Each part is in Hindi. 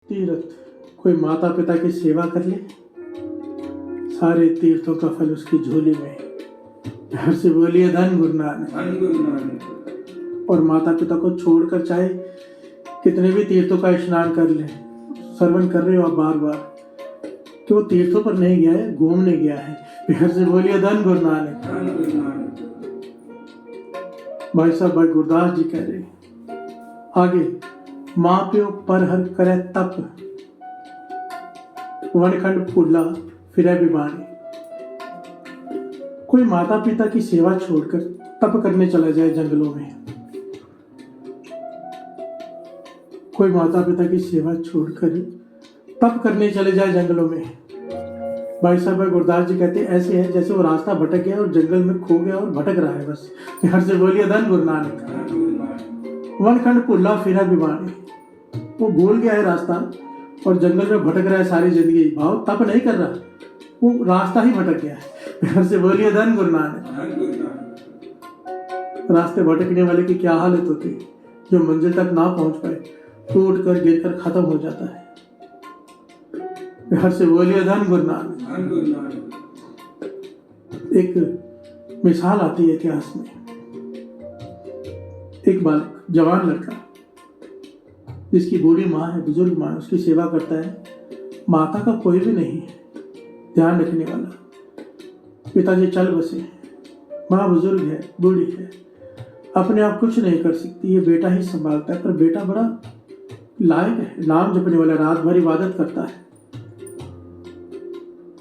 तीर्थ, कोई माता पिता की सेवा कर ले, सारे तीर्थों का फल उसकी झोली में। घर से बोलिए धन गुरु नानक। और माता पिता को छोड़कर चाहे कितने भी तीर्थों का स्नान कर ले, श्रवण कर रहे हो आप बार बार कि वो तीर्थों पर नहीं गया है, घूमने गया है। घर से बोलिए धन गुरु नानक। भाई साहब, भाई गुरदास जी कह रहे आगे, माँ प्यो पर हर करे तप, वनखंड फूला फिर बिमारी। कोई माता पिता की सेवा छोड़कर तप करने चला जाए जंगलों में, कोई माता पिता की सेवा छोड़कर तप करने चले जाए जंगलों में। भाई साहब, भाई गुरदास जी कहते ऐसे है जैसे वो रास्ता भटक गया और जंगल में खो गया और भटक रहा है बस। घर से बोलिए धन गुरु नानक। वनखंड पुल्ला फिरा बीमारी, वो भूल गया है रास्ता और जंगल में भटक रहा है सारी जिंदगी। भाव तप नहीं कर रहा, वो रास्ता ही भटक गया है। घर से बोलिए धन गुरु नानक। रास्ते भटकने वाले की क्या हालत होती है, जो मंजिल तक ना पहुंच पाए, टूट कर गिर कर खत्म हो जाता है। घर से बोलिए धन गुरु नानक। एक मिसाल आती है इतिहास में, एक बालक, जवान लड़का जिसकी बूढ़ी माँ है, बुजुर्ग माँ है, उसकी सेवा करता है। माता का कोई भी नहीं है ध्यान रखने वाला। पिताजी चल बसे, माँ बुजुर्ग है, बूढ़ी है, अपने आप कुछ नहीं कर सकती, ये बेटा ही संभालता है। पर बेटा बड़ा लायक है, नाम जपने वाला, रात भर इबादत करता है,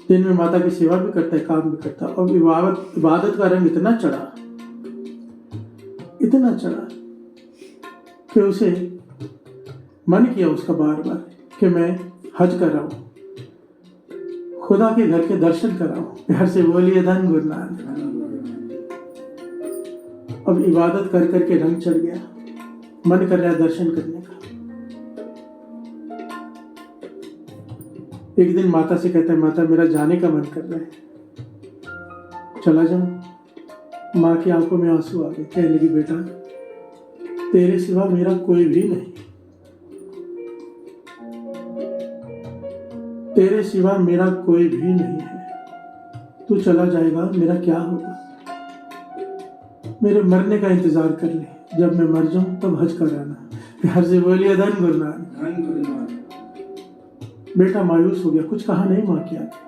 दिन में माता की सेवा भी करता है, काम भी करता है। और इबादत का रंग इतना चढ़ा कि उसे मन किया उसका बार बार कि मैं हज कर रहा हूँ, खुदा के घर के दर्शन कर रहा हूँ। घर से बोलिए धन गुरु नानक। अब इबादत कर करके रंग चढ़ गया, मन कर रहा है दर्शन करने का। एक दिन माता से कहता है, माता मेरा जाने का मन कर रहा है, चला जाऊं। माँ की आंखों में आंसू आ गए, कहने लगी बेटा तेरे सिवा मेरा कोई भी नहीं, तेरे सिवा मेरा कोई भी नहीं है, तू चला जाएगा मेरा क्या होगा। मेरे मरने का इंतजार कर ले, जब मैं मर जाऊं तब हज कराना। घर से बोलिए धन गुरु नानक। बेटा मायूस हो गया, कुछ कहा नहीं माँ की आगे।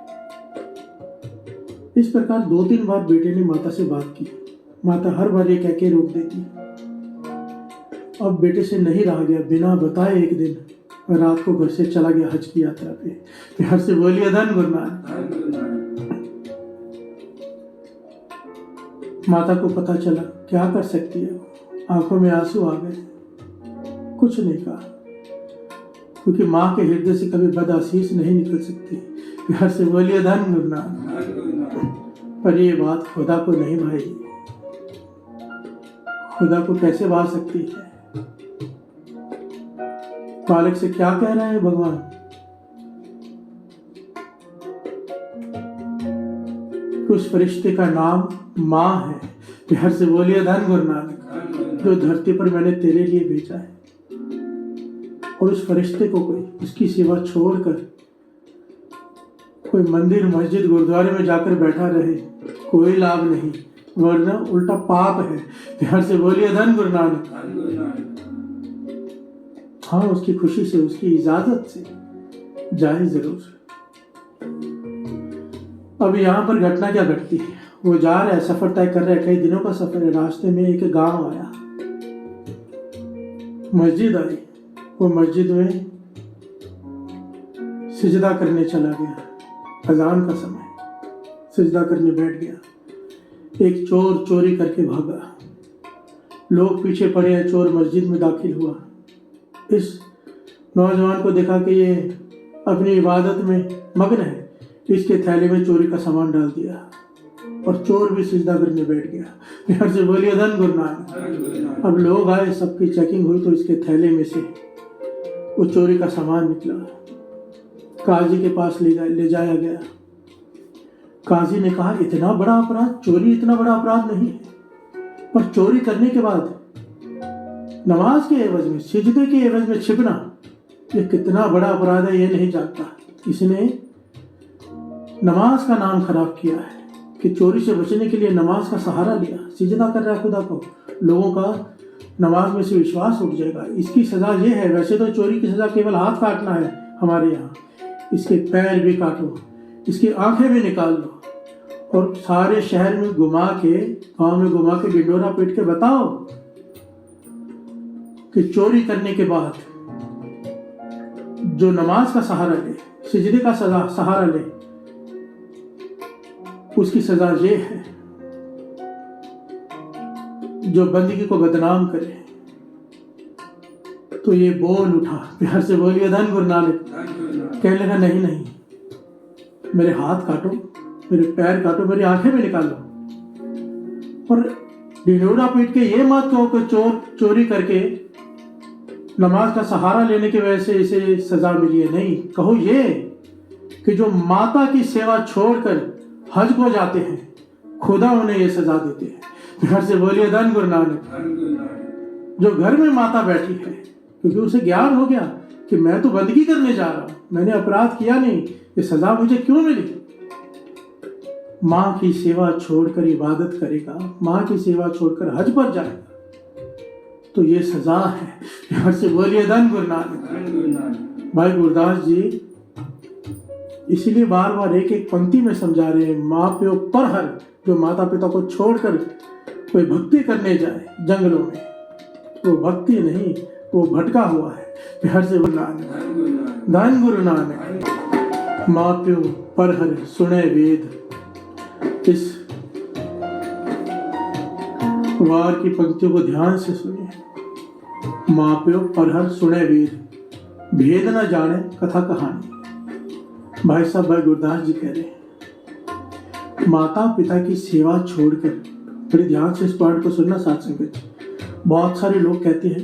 इस प्रकार 2-3 बार बेटे ने माता से बात की, माता हर बार ये कह के रोक देती। अब बेटे से नहीं रहा गया, बिना बताए एक दिन रात को घर से चला गया हज की यात्रा पे। घर से बोलिए धन गुरु नानक। माता को पता चला, क्या कर सकती है, आंखों में आंसू आ गए, कुछ नहीं कहा, क्योंकि माँ के हृदय से कभी बदआशीष नहीं निकल सकती। घर से बोलिए धन गुरु नानक। पर ये बात खुदा को नहीं भाई, खुदा को कैसे भा सकती है। बालक से क्या कह रहे हैं भगवान, उस फरिश्ते का नाम माँ है। घर से बोलिए धन गुरु नानक, जो धरती पर मैंने तेरे लिए भेजा है। और उस फरिश्ते को कोई उसकी सेवा छोड़कर कोई मंदिर मस्जिद गुरुद्वारे में जाकर बैठा रहे, कोई लाभ नहीं, वरना उल्टा पाप है। घर से बोलिए धन गुरु नानक। हाँ, उसकी खुशी से, उसकी इजाजत से जाए जरूर। अब यहाँ पर घटना क्या घटती है, वो जा रहा है, सफर तय कर रहा है, कई दिनों का सफर है। रास्ते में एक गांव आया, मस्जिद आई, वो मस्जिद में सिजदा करने चला गया। अजान का समय, सिजदा करने बैठ गया। एक चोर चोरी करके भागा, लोग पीछे पड़े हैं, चोर मस्जिद में दाखिल हुआ। इस नौजवान को देखा कि ये अपनी इबादत में मग्न है, इसके थैले में चोरी का सामान डाल दिया और चोर भी सिजदा करने बैठ गया। घर से बोलिए धन गुरु नानक। अब लोग आए, सबकी चेकिंग हुई तो इसके थैले में से वो चोरी का सामान निकला, काजी के पास ले जाया गया। काजी ने कहा, इतना बड़ा अपराध, चोरी इतना बड़ा अपराध नहीं है, पर चोरी करने के बाद नमाज के एवज में, सिजदे के एवज में छिपना, ये कितना बड़ा अपराध है ये नहीं जानता। इसने नमाज का नाम खराब किया है कि चोरी से बचने के लिए नमाज का सहारा लिया, सिजदा कर रहा है खुदा को। लोगों का नमाज में से विश्वास उठ जाएगा। इसकी सज़ा ये है, वैसे तो चोरी की सज़ा केवल हाथ काटना है हमारे यहाँ, इसके पैर भी काटो, इसकी आंखें भी निकाल लो और सारे शहर में घुमा के, गांव में घुमा के ढिंढोरा पीट के बताओ कि चोरी करने के बाद जो नमाज का सहारा ले, सिजदे का सहारा ले, उसकी सजा ये है। जो बंदगी को बदनाम करे तो ये बोल उठा, प्यार से बोलिए धन गुरु नानक। कहने लगा नहीं नहीं, मेरे हाथ काटो, मेरे पैर काटो, मेरी आंखें भी निकालो, और ढिंढोरा पीट के ये मत कहो कि चोरी करके नमाज का सहारा लेने की वजह से इसे सजा मिली है। नहीं, कहो ये कि जो माता की सेवा छोड़कर हज को जाते हैं, खुदा उन्हें ये सजा देते हैं। घर से बोलिए धन गुरु नानक। जो घर में माता बैठी है, क्योंकि उसे ज्ञान हो गया कि मैं तो बंदगी करने जा रहा हूं, मैंने अपराध किया नहीं, ये सजा मुझे क्यों मिली। माँ की सेवा छोड़कर इबादत करेगा, माँ की सेवा छोड़कर हज पर जाएगा, तो ये सजा है। घर से बोलिए धन गुरु नानक। भाई गुरदास जी इसीलिए बार बार एक एक पंक्ति में समझा रहे हैं, माँ प्यो पर हर, जो माता पिता को छोड़कर कोई भक्ति करने जाए जंगलों में, वो भक्ति नहीं, वो भटका हुआ है। प्यार से धन गुरु नानक। माँ प्यो पर हर सुने वेद, इस वार की पंक्तियों को ध्यान से सुनिए। माँ प्यो पर हर सुने वेद, भेद न जाने कथा कहानी। भाई साहब, भाई गुरदास जी कह रहे हैं, माता पिता की सेवा छोड़कर, बड़े ध्यान से इस पॉइंट को सुनना साथ संगत। बहुत सारे लोग कहते हैं,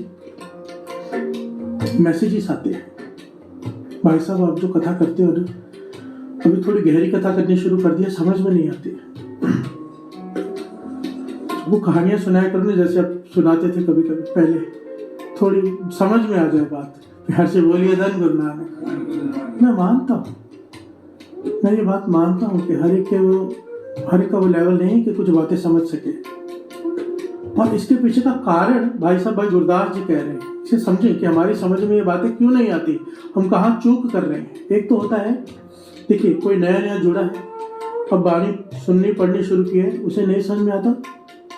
मैसेजेस आते हैं, भाई साहब आप जो कथा करते हो ना, अभी थोड़ी गहरी कथा करनी शुरू कर दिया, समझ में नहीं आती। वो कहानियां सुनाया करो ना, जैसे आप सुनाते थे कभी कभी पहले, थोड़ी समझ में आ जाए बात। प्यार से बोलिए धन गुरु नानक। मैं मानता हूँ, मैं ये बात मानता हूँ कि हर एक का वो लेवल नहीं कि कुछ बातें समझ सके, और इसके पीछे का कारण भाई साहब, भाई गुरदास जी कह रहे हैं, इसे समझें कि हमारी समझ में ये बातें क्यों नहीं आती, हम कहाँ चूक कर रहे हैं। एक तो होता है, देखिए कोई नया नया जुड़ा है, अब बाणी सुननी पढ़नी शुरू की है, उसे नहीं समझ में आता,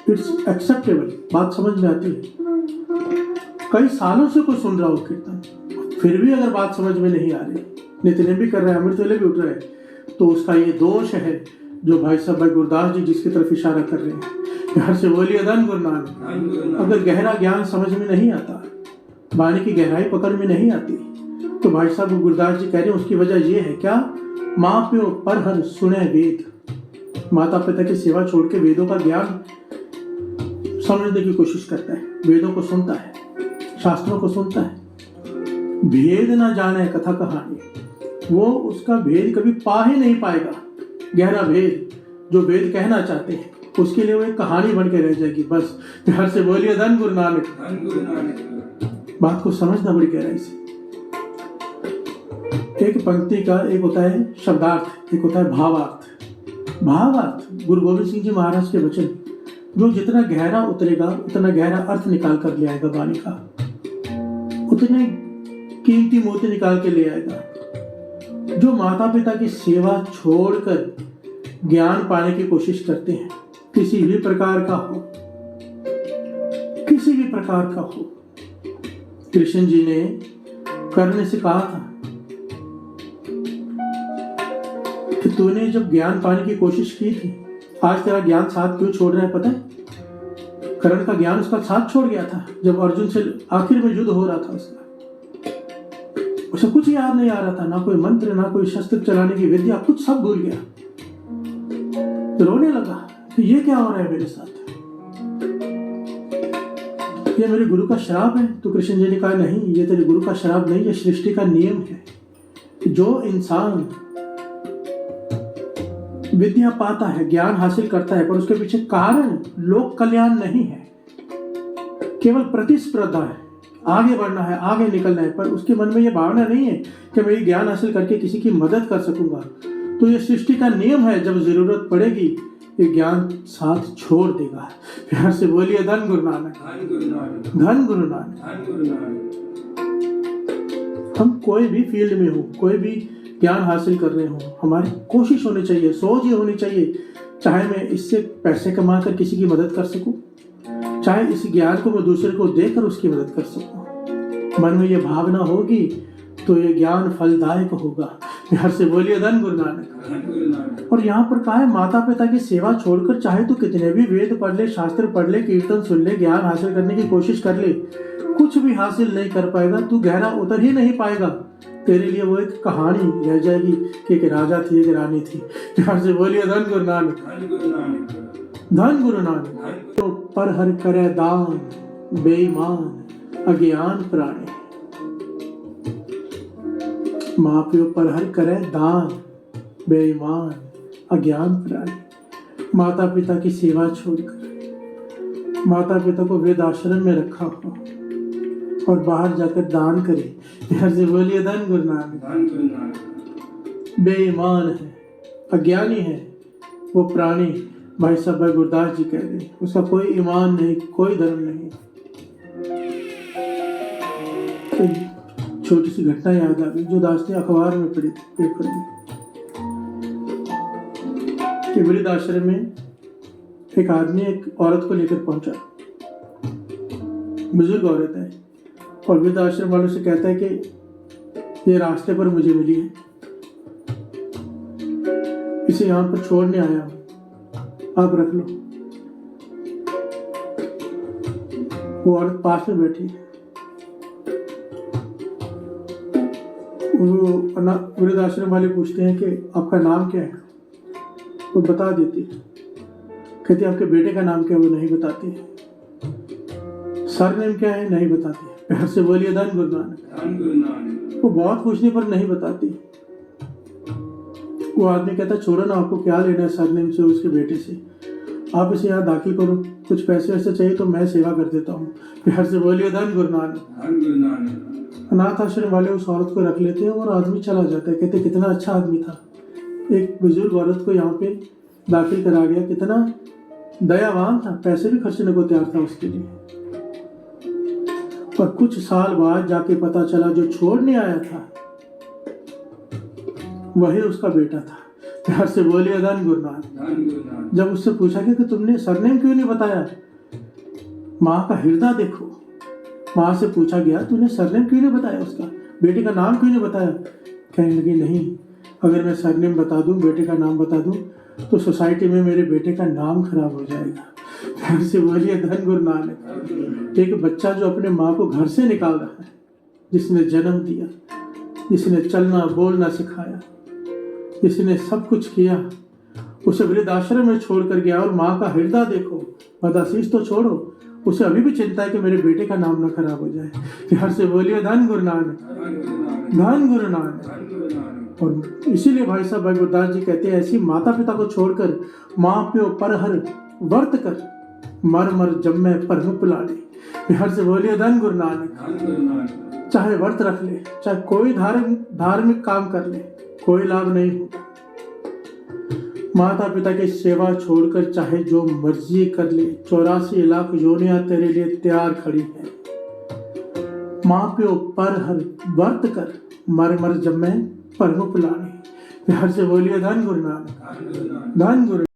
इट्स एक्सेप्टेबल, बात समझ में आती है। कई सालों से कोई सुन रहा हो कीर्तन, फिर भी अगर बात समझ में नहीं आ रही, नित्य भी कर रहे हैं, अमृत वेले भी उठ रहे हैं, तो उसका ये दोष है जो भाई साहब, भाई गुरदास जी जिसकी तरफ इशारा कर रहे हैं। प्यार से बोलिए धन गुरु नानक। अगर गहरा ज्ञान समझ में नहीं आता, वाणी की गहराई पकड़ में नहीं आती, तो भाई साहब गुरदास जी कह रहे हैं उसकी वजह ये है क्या, माँ प्यो पर हर सुने वेद। माता पिता की सेवा छोड़ के वेदों का ज्ञान समझने की कोशिश करता है, वेदों को सुनता है, शास्त्रों को सुनता है, भेद ना जाने कथा कहानी, वो उसका भेद कभी पा ही नहीं पाएगा। गहरा भेद जो वेद कहना चाहते हैं, उसके लिए वो एक कहानी बन के रह जाएगी बस। प्यार से बोलिए धन गुरु नानक। बात को समझना बड़ी गहराई से। एक पंक्ति का एक होता है शब्दार्थ, एक होता है भावार्थ। भावार्थ गुरु गोविंद सिंह जी महाराज के वचन, जो जितना गहरा उतरेगा उतना गहरा अर्थ निकाल कर ले आएगा, वाणी का उतने कीमती मोती निकाल के ले आएगा। जो माता पिता की सेवा छोड़कर ज्ञान पाने की कोशिश करते हैं, किसी भी प्रकार का हो, किसी भी प्रकार का हो, कृष्ण जी ने कर्ण से कहा था कि तूने जब ज्ञान पाने की कोशिश की थी, आज तेरा ज्ञान साथ क्यों छोड़ रहा है पता है? कर्ण का ज्ञान उसका साथ छोड़ गया था जब अर्जुन से आखिर में युद्ध हो रहा था। उसका उसे कुछ याद नहीं आ रहा था, ना कोई मंत्र, ना कोई शस्त्र चलाने की विद्या, कुछ सब भूल गया। तो रोने लगा कि ये क्या हो रहा है मेरे साथ, ये मेरे गुरु का श्राप है। तो कृष्ण जी ने कहा नहीं, ये तेरे गुरु का श्राप नहीं, ये सृष्टि का नियम है। जो इंसान विद्या पाता है, ज्ञान हासिल करता है, पर उसके पीछे कारण लोक कल्याण नहीं है, केवल प्रतिस्पर्धा है। आगे बढ़ना है, आगे निकलना है, पर उसके मन में ये भावना नहीं है कि मैं ये ज्ञान हासिल करके किसी की मदद कर सकूंगा। तो ये सृष्टि का नियम है, जब जरूरत पड़ेगी ये ज्ञान साथ छोड़ देगा। प्यार से बोलिए धन गुरु नानक, धन गुरु नानक। हम कोई भी फील्ड में हो, कोई भी ज्ञान हासिल कर रहे हो, हमारी कोशिश होनी चाहिए, सोच ये होनी चाहिए, चाहे मैं इससे पैसे कमाकर किसी की मदद कर सकूं, चाहे इस ज्ञान को मैं दूसरे को देकर उसकी मदद कर सकूं। मन में ये भावना होगी तो ये ज्ञान फलदायक होगा। प्यार से बोलिए धन गुरु नानक। और यहाँ पर कहा है, माता पिता की सेवा छोड़कर चाहे तो कितने भी वेद पढ़ ले, शास्त्र पढ़ ले, कीर्तन सुन ले, ज्ञान हासिल करने की कोशिश कर ले, कुछ भी हासिल नहीं कर पाएगा, तू गहरा उतर ही नहीं पाएगा। तेरे लिए वो एक कहानी रह जाएगी कि एक राजा थी, एक रानी थी। प्यार से बोलिए धन गुरु नानक, धन गुरु नानक। तो पर हर करे दान बेईमान अज्ञान प्राणी, माँ प्यो पर हर करे दान बेईमान अज्ञान प्राणी। माता पिता की सेवा छोड़कर माता पिता को वृद्ध आश्रम में रखा हो और बाहर जाकर दान करे। प्यार से बोलिए धन गुरु नानक। बेईमान है, अज्ञानी है वो प्राणी। भाई साहब, भाई गुरदास जी कह रहे, उसका कोई ईमान नहीं, कोई धर्म नहीं। छोटी सी घटना याद आ गई जो दास ने अखबार में पढ़ी थी, पेपर में, कि वृद्ध आश्रम में एक आदमी एक औरत को लेकर पहुंचा, बुजुर्ग औरत है, और वृद्ध आश्रम वालों से कहता है कि ये रास्ते पर मुझे मिली है, इसे यहाँ पर छोड़ने आया हूँ, आप रख लो। वो औरत पास में बैठी, वो वृद्ध आश्रम वाले पूछते हैं कि आपका नाम क्या है, वो बता देती है। कहती आपके बेटे का नाम क्या है, वो नहीं बताती है। सरनेम क्या है, नहीं बताती है। प्यार से बोलिए धन गुरु नानक। वो बहुत पूछने पर नहीं बताती। वो आदमी कहता छोड़ो ना, आपको क्या लेना है सरनेम से, उसके बेटे से, आप इसे यहाँ दाखिल करो, कुछ पैसे वैसे चाहिए तो मैं सेवा कर देता हूँ। प्यार से बोलिए धन गुरु नानक। अनाथ आश्रम वाले उस औरत को रख लेते हैं और आदमी चला जाता है। कहते कितना अच्छा आदमी था, एक बुजुर्ग औरत को यहाँ पे दाखिल करा गया, कितना दयावान था, पैसे भी खर्चने को तैयार था उसके लिए। पर कुछ साल बाद जाके पता चला जो छोड़ने आया था वही उसका बेटा था। प्यार से बोलिए धन गुरु नानक। जब उससे पूछा कि तुमने सरनेम क्यों नहीं बताया, माँ का हृदय देखो। माँ से पूछा गया तूने सरनेम क्यों नहीं बताया, उसका बेटे का नाम क्यों नहीं बताया। कहने लगी नहीं, अगर मैं सरनेम बता दूं, बेटे का नाम बता दूं, तो सोसाइटी में मेरे बेटे का नाम खराब हो जाएगा। प्यार से बोलिए धन गुरु नानक। एक बच्चा जो अपने माँ को घर से निकाल रहा है, जिसने जन्म दिया, जिसने चलना बोलना सिखाया, जिसने सब कुछ किया, उसे वृद्ध आश्रम में छोड़कर गया और माँ का हृदय देखो। बदआशीष तो छोड़ो, उसे अभी भी चिंता है कि मेरे बेटे का नाम ना खराब हो जाए। प्यार से बोलिए धन गुरु नानक, धन गुरु नानक। और इसीलिए भाई साहब, भाई गुरदास जी कहते हैं, ऐसी माता पिता को छोड़कर माँ प्यो पर हर वर्त कर, मर मर जब मैं पर पुलाने। प्यार से बोलिए धन गुरु नानक। चाहे व्रत रख ले, चाहे कोई धार्मिक काम कर ले, कोई लाभ नहीं होगा। माता पिता की सेवा छोड़कर चाहे जो मर्जी कर ले, 84 लाख योनियां तेरे लिए तैयार खड़ी है। माँ प्यो पर हर वर्त कर, मर मर जब मैं पर पुलाने। प्यार से बोलिए धन गुरु नानक, धन गुरु।